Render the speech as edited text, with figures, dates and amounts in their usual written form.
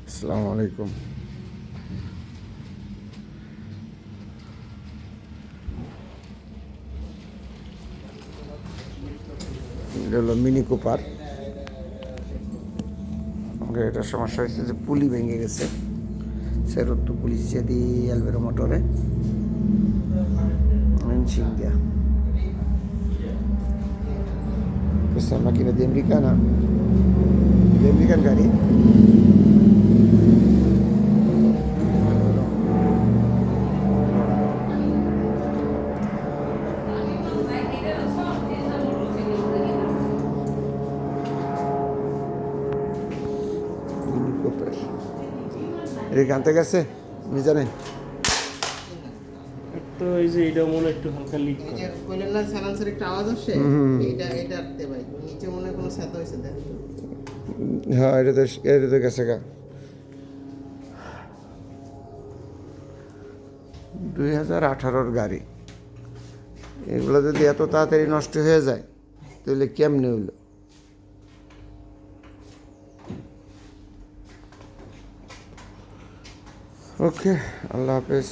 আসসালামু আলাইকুম। এটা হলো মিনি কুপার। এটার সমস্যা হয়েছে যে পুলি ভেঙে গেছে। সেরত্তু পুলিশে di Alvero Motore in Cinghia. Questa è una macchina di American গাড়ি। মিনি কুপার এটা গানতে গেছে আমি জানেন। তো এই যে এটা মনে একটু হালকা লিক এই করে। যে কইলেন না সাইলেন্সার একটা আওয়াজ আসে, এটা আটতে ভাই নিচে মনে হয় কোনো ছাতা হয়েছে দেখেন তো। হ্যাঁ এটা তো গেছে গা। 2018-র গাড়ি, এগুলো যদি এত তাড়াতাড়ি নষ্ট হয়ে যায় তাহলে কেমনে হইল? ওকে, আল্লাহ হাফেজ।